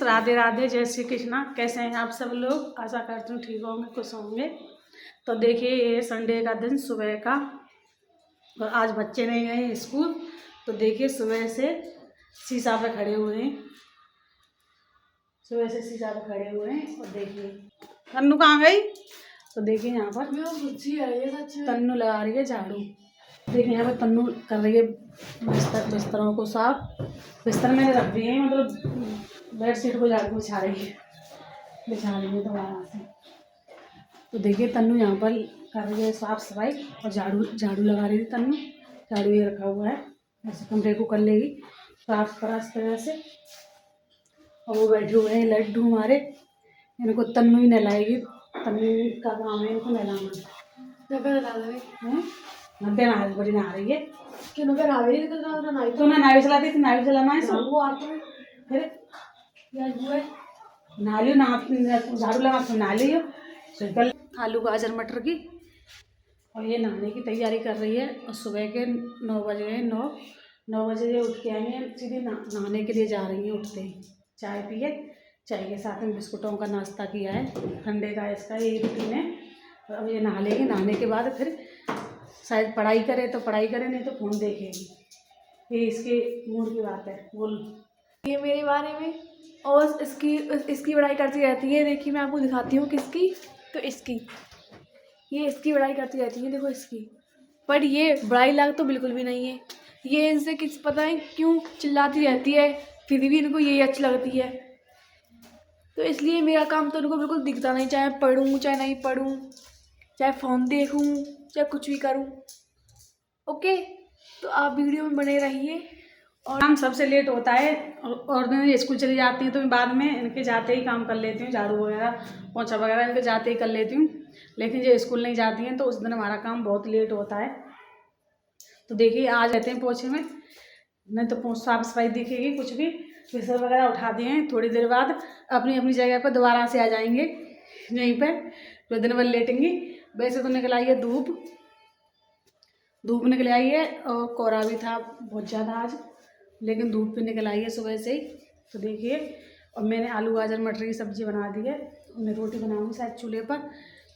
राधे राधे, जय श्री कृष्णा। कैसे हैं आप सब लोग? आशा करती हूँ ठीक होंगे, खुश होंगे। तो देखिए ये संडे का दिन सुबह का, और आज बच्चे नहीं गए स्कूल। तो देखिए सुबह से शीशा पे खड़े हुए हैं, सुबह से शीशा पे खड़े हुए हैं। और देखिए तन्नू कहाँ गई? तो देखिए यहाँ पर तन्नू लगा रही है झाड़ू। देखिए यहाँ पर तन्नू कर रही है बिस्तरों को साफ। बिस्तर मैंने रख दिए हैं, मतलब बेडशीट को झाड़ू बिछा रही है दोबारा से। तो देखिए तन्नू यहाँ पर कर रही है साफ सफाई और झाड़ू लगा रही थी तन्नू। झाड़ू ये रखा हुआ है, ऐसे कमरे को कर लेगी साफ करा इस तरह से। और वो बैठे हुए हैं लड्डू हमारे, इनको तन्नू ही नहलाएगी। तन्नू का काम है इनको नहलाना। नब्बे बड़ी नहा रही है। क्यों नब्बे नहा रही है? तो मैं नावी चलाती थी, नावी चलाना है सब। वो आता है फिर नहा लियो, झाड़ू लगा तो नहा लियो। कल आलू गाजर मटर की, और ये नहाने की तैयारी कर रही है। और सुबह के 9 बजे हैं, 9 बजे ये उठ के आएंगे, सीधे नहाने के लिए जा रही है। उठते ही चाय पिए, चाय के साथ में बिस्कुटों का नाश्ता किया है ठंडे का, इसका यही रूटीन है। और अब ये नहा लेगी, नहाने के बाद फिर शायद पढ़ाई करे तो पढ़ाई करे, नहीं तो फ़ोन देखेगी। ये इसके मूड की बात है। बोल ये मेरे बारे में, और इसकी बड़ाई करती रहती है। देखिए मैं आपको दिखाती हूँ किसकी, तो इसकी, ये इसकी बड़ाई करती रहती है, देखो इसकी। पर ये बड़ाई लायक तो बिल्कुल भी नहीं है। ये इनसे किस पता है क्यों चिल्लाती रहती है, फिर भी इनको यही अच्छी लगती है। तो इसलिए मेरा काम तो इनको बिल्कुल दिखता नहीं, चाहे पढ़ूँ चाहे नहीं पढ़ूँ, चाहे फ़ोन देखूँ चाहे कुछ भी करूँ। ओके, तो आप वीडियो में बने रहिए। और काम सबसे लेट होता है, और दिन स्कूल चली जाती हैं तो मैं बाद में इनके जाते ही काम कर लेती हूँ, झाड़ू वगैरह पोछा वगैरह इनके जाते ही कर लेती हूँ। लेकिन जो स्कूल नहीं जाती हैं तो उस दिन हमारा काम बहुत लेट होता है। तो देखिए आज रहते हैं पोछे में, नहीं तो साफ सफाई दिखेगी कुछ भी। बिस्तर वगैरह उठा दिए हैं, थोड़ी देर बाद अपनी अपनी जगह पर दोबारा से आ जाएंगे यहीं पर, तो दिन भर लेटेंगी। वैसे तो निकल आई है धूप निकल आई है, और कोहरा भी था बहुत ज़्यादा आज, लेकिन धूप भी निकल आई है सुबह से ही। तो देखिए, और मैंने आलू गाजर मटर की सब्ज़ी बना दी है। मैं रोटी बनाऊंगी शायद चूल्हे पर,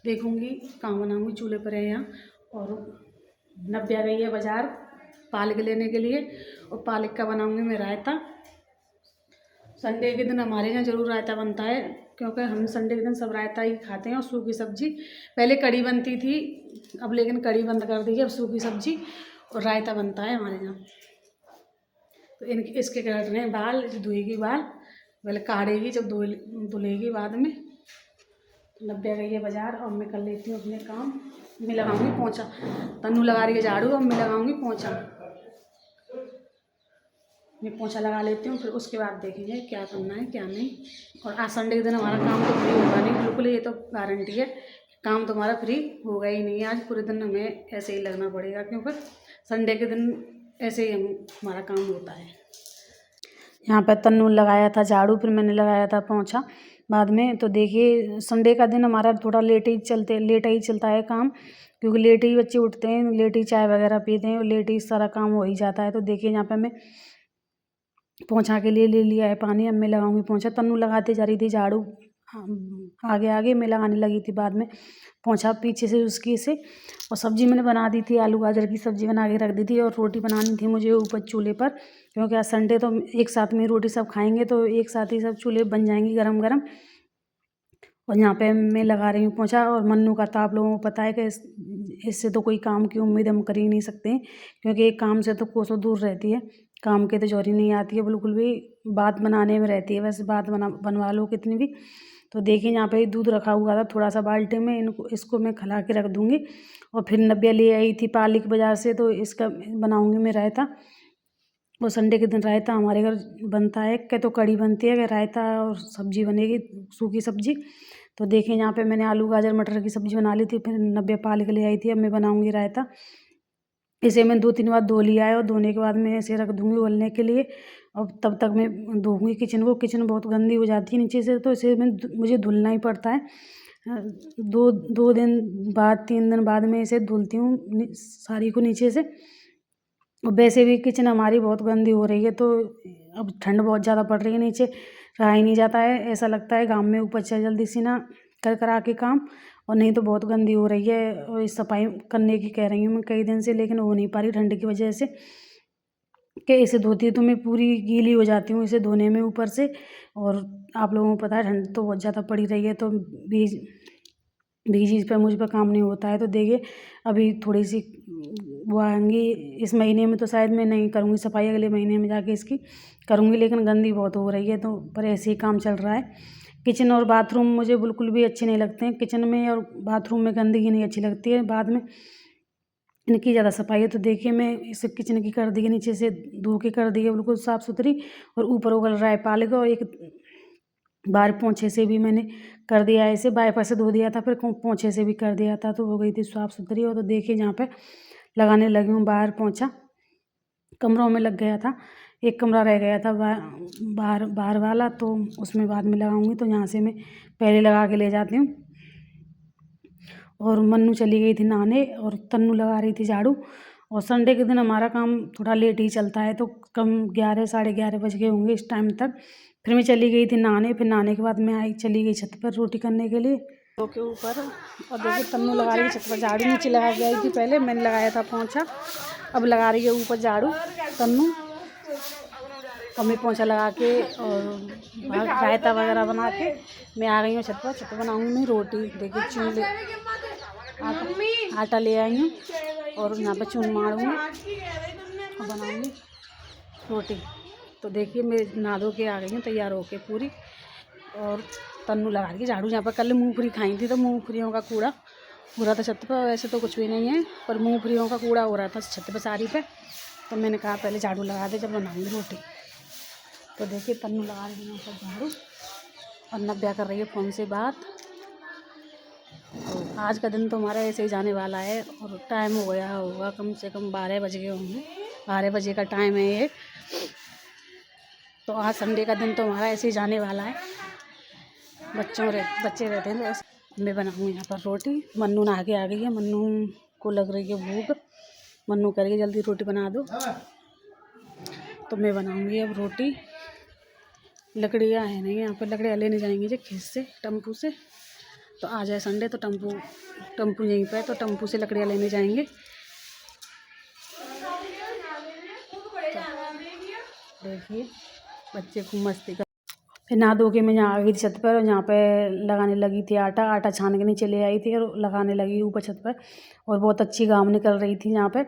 देखूंगी कहाँ बनाऊंगी, चूल्हे पर है यहाँ। और नब्या गई है बाज़ार पालक लेने के लिए, और पालक का बनाऊंगी मैं रायता। संडे के दिन हमारे यहाँ ज़रूर रायता बनता है, क्योंकि हम संडे के दिन सब रायता ही खाते हैं और सूखी सब्ज़ी। पहले कड़ी बनती थी, अब लेकिन कड़ी बंद कर दी है, अब सूखी सब्ज़ी और रायता बनता है हमारे यहाँ। तो इसके कट रहे हैं बाल, धोएगी बाल, पहले काढ़ेगी, जब धुलेगी बाद में। तो नब्या गई है बाज़ार, और मैं कर लेती हूँ अपने काम। मैं लगाऊंगी पोंछा, तन्नू लगा रही है झाड़ू, और मैं लगाऊंगी पोंछा। मैं पोंछा लगा लेती हूँ, फिर उसके बाद देखेंगे क्या करना है क्या नहीं। और आज संडे के दिन हमारा काम तो फ्री होगा नहीं, बिल्कुल ये तो गारंटी है, काम तो हमारा फ्री होगा ही नहीं। आज पूरे दिन हमें ऐसे ही लगना पड़ेगा, क्योंकि संडे के दिन ऐसे ही हमारा काम होता है। यहाँ पर तन्नू लगाया था झाड़ू, फिर मैंने लगाया था पोंछा बाद में। तो देखिए संडे का दिन हमारा थोड़ा लेट ही चलता है काम, क्योंकि लेट ही बच्चे उठते हैं, लेट ही चाय वगैरह पीते हैं, और लेट ही सारा काम हो ही जाता है। तो देखिए यहाँ पे मैं पोंछा के लिए ले लिया है पानी, अब मैं लगाऊंगी पोंछा। तन्नू लगाते जा रही थी झाड़ू, आगे आगे मैं लगाने लगी थी बाद में पोंछा पीछे से उसकी से। और सब्ज़ी मैंने बना दी थी, आलू गाजर की सब्ज़ी बना के रख दी थी, और रोटी बनानी थी मुझे ऊपर चूल्हे पर, क्योंकि आज संडे तो एक साथ में रोटी सब खाएंगे, तो एक साथ ही सब चूल्हे बन जाएंगी गरम गरम। और यहाँ पे मैं लगा रही हूँ पोंछा। और मन्नू का तो आप लोगों को पता है कि इससे तो कोई काम की उम्मीद हम कर ही नहीं सकते, क्योंकि एक काम से तो कोसों दूर रहती है, काम के तो जोरी नहीं आती है बिल्कुल भी, बात बनाने में रहती है, वैसे बात बनवा लो कितनी भी। तो देखिए यहाँ पे दूध रखा हुआ था थोड़ा सा बाल्टी में, इसको मैं खिला के रख दूँगी। और फिर नब्या ले आई थी पालक बाज़ार से, तो इसका बनाऊँगी मैं रायता। और संडे के दिन रायता हमारे घर बनता है, क्या तो कड़ी बनती है, क्या रायता और सब्ज़ी बनेगी, सूखी सब्ज़ी। तो देखिए यहाँ पे मैंने आलू गाजर मटर की सब्ज़ी बना ली थी, फिर नब्या पालक ले आई थी, अब मैं बनाऊँगी रायता। इसे मैं 2-3 बार धो लिया है, और धोने के बाद मैं इसे रख दूँगी उबलने के लिए। और तब तक मैं धोऊँगी किचन बहुत गंदी हो जाती है नीचे से, तो इसे मुझे धुलना ही पड़ता है। 2 दिन बाद 3 दिन बाद मैं इसे धुलती हूँ सारी को नीचे से। और वैसे भी किचन हमारी बहुत गंदी हो रही है, तो अब ठंड बहुत ज़्यादा पड़ रही है नीचे, रहा ही नहीं जाता है। ऐसा लगता है गाँव में ऊपर से जल्दी से ना कर करा के काम, और नहीं तो बहुत गंदी हो रही है। और इस सफाई करने की कह रही हूँ मैं कई दिन से, लेकिन हो नहीं पा रही ठंड की वजह से, कि इसे धोती तो मैं पूरी गीली हो जाती हूँ इसे धोने में ऊपर से। और आप लोगों को पता है ठंड तो बहुत ज़्यादा पड़ी रही है, तो भीजी पे मुझ पर काम नहीं होता है। तो देखिए अभी थोड़ी सी वो आएंगी इस महीने में, तो शायद मैं नहीं करूँगी सफाई, अगले महीने में जाके इसकी करूँगी, लेकिन गंदी बहुत हो रही है। तो पर ऐसे ही काम चल रहा है। किचन और बाथरूम मुझे बिल्कुल भी अच्छे नहीं लगते हैं। किचन में और बाथरूम में गंदगी नहीं अच्छी लगती है, बाद में इनकी ज़्यादा सफाई है। तो देखिए मैं इस किचन की कर दी है, नीचे से धो के कर दी है बिल्कुल साफ़ सुथरी, और ऊपर उगल रहा है पाले का, और एक बाहर पोंछे से भी मैंने कर दिया है, इसे वाइपर से धो दिया था, फिर पोंछे से भी कर दिया था, तो हो गई थी साफ़ सुथरी। और तो देखिए यहाँ पे लगाने लगी हूँ बाहर पोंछा। कमरों में लग गया था, एक कमरा रह गया था बाहर वाला, तो उसमें बाद में लगाऊंगी। तो यहाँ से मैं पहले लगा के ले जाती हूँ। और मन्नू चली गई थी नहाने, और तन्नू लगा रही थी झाड़ू। और संडे के दिन हमारा काम थोड़ा लेट ही चलता है, तो कम 11 साढ़े 11 बज गए होंगे इस टाइम तक। फिर मैं चली गई थी नहाने, फिर नहाने के बाद मैं आई चली गई छत पर रोटी करने के लिए तो के ऊपर। और देखिए तन्नू लगा रही है छत पर झाड़ू, नीचे लगा के आई थी पहले, मैंने लगाया था पोंछा, अब लगा रही है ऊपर झाड़ू तन्नू। और मैं पोंछा लगा के और रायता वगैरह बना के मैं आ गई हूँ छत पर। छत पर बनाऊँगी मैं रोटी। देखिए चून ले आटा ले आई हूँ, और यहाँ पर चून मारूँगी और बनाऊँगी रोटी। तो देखिए मैं नहा धो के आ गई हूँ तैयार होके पूरी, और तन्नू लगा रही है झाड़ू। यहाँ पर कल मूंगफली खाई थी, तो मूंगफलियों का कूड़ा हो रहा था छत पर। वैसे तो कुछ भी नहीं है, पर मूंगफलियों का कूड़ा हो रहा था छत पर सारी पे, तो मैंने कहा पहले झाड़ू लगा दे जब बनाऊँगी रोटी। तो देखिए तन्नू लगा रही है यहाँ पर झाड़ू, और नव्या कर रही है फ़ोन से बात। तो आज का दिन तो हमारा ऐसे ही जाने वाला है, और टाइम हो गया होगा कम से कम 12 बज गए होंगे, 12 बजे का टाइम है ये। तो आज संडे का दिन तो हमारा ऐसे ही जाने वाला है। बच्चे रहते हैं तो ऐसे। मैं बनाऊँगी यहाँ पर रोटी। मन्नू नहा के आ गई है, मन्नू को लग रही है भूख, मन्नू करेगी जल्दी रोटी बना दो। तो मैं बनाऊँगी अब रोटी। लकड़ियाँ है नहीं यहाँ पर, लकड़ियाँ लेने जाएंगे जो खेत से टम्पू से। तो आज है संडे, तो टम्पू यहीं पर है, तो टम्पू से लकड़ियाँ लेने जाएंगे। तो देखिए बच्चे खूब मस्ती कर। फिर नहा धो के मैं यहाँ आ गई थी छत पर, और यहाँ पे लगाने लगी थी आटा छान के नीचे ले आई थी, और लगाने लगी ऊपर छत पर। और बहुत अच्छी घाम निकल रही थी यहाँ पे।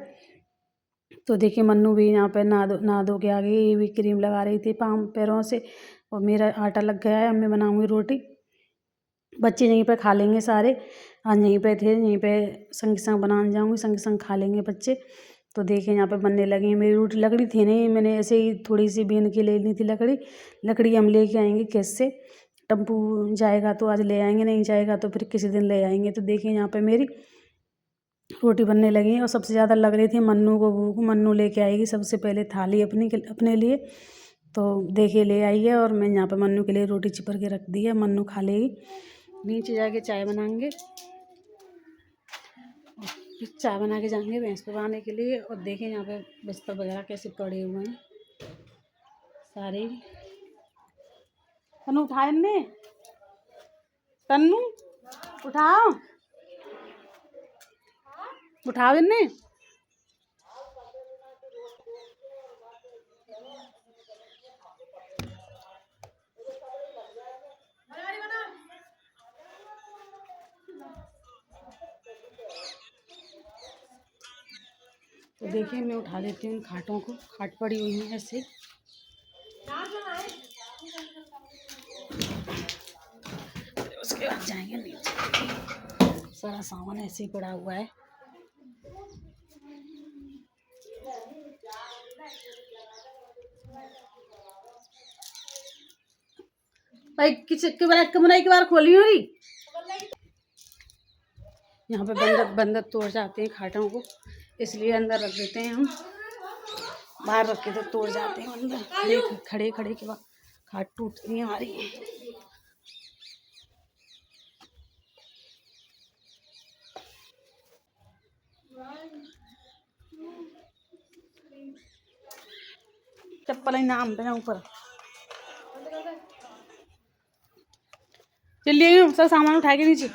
तो देखिए मन्नू भी यहाँ पे नहा धो के आ गई, ये भी क्रीम लगा रही थी पाँव पैरों से। और मेरा आटा लग गया है, अब मैं बनाऊँगी रोटी। बच्चे यहीं पर खा लेंगे सारे, आज यहीं पे थे, यहीं पे संग संग बनाने जाऊँगी, संग संग खा लेंगे बच्चे। तो देखिए यहाँ पे बनने लगी है मेरी रोटी। लकड़ी थी नहीं, मैंने ऐसे ही थोड़ी सी बीन के ले ली थी लकड़ी हम लेके आएंगे खेत से। टम्पू जाएगा तो आज ले आएंगे, नहीं जाएगा तो फिर किसी दिन ले आएंगे। तो देखिए यहाँ पे मेरी रोटी बनने लगी है, और सबसे ज़्यादा लग रही थी मन्नू को भूख। मन्नू लेके आएगी सबसे पहले थाली अपने लिए। तो देखिए ले आई है, और मैं यहाँ पे मन्नू के लिए रोटी चिपर के रख दी है, मन्नू खा लेगी। नीचे जाके चाय बनाएंगे, फिर चाय बना के जाएंगे भैंस पे बांधने के लिए। और देखें यहाँ पे बिस्तर वगैरह कैसे पड़े हुए हैं सारे। तन्नू उठाए ने, तन्नू उठाओ इन्हें। तो देखिए मैं उठा देती हूँ खाटों को, खाट पड़ी हुई है ऐसे। उसके बाद जाएंगे नीचे, सारा सामान ऐसे ही पड़ा हुआ है। भाई कमरे की बार खोली हो रही। यहाँ पे बंदर तोड़ जाते हैं खाटों को, इसलिए अंदर रख देते हैं हम। बाहर रख के तो तोड़ जाते हैं बंदर, खड़े के बाद खाट टूटती है हमारी। चप्पल ही नाम पे ऊपर चलिए सब सामान उठा के नीचे।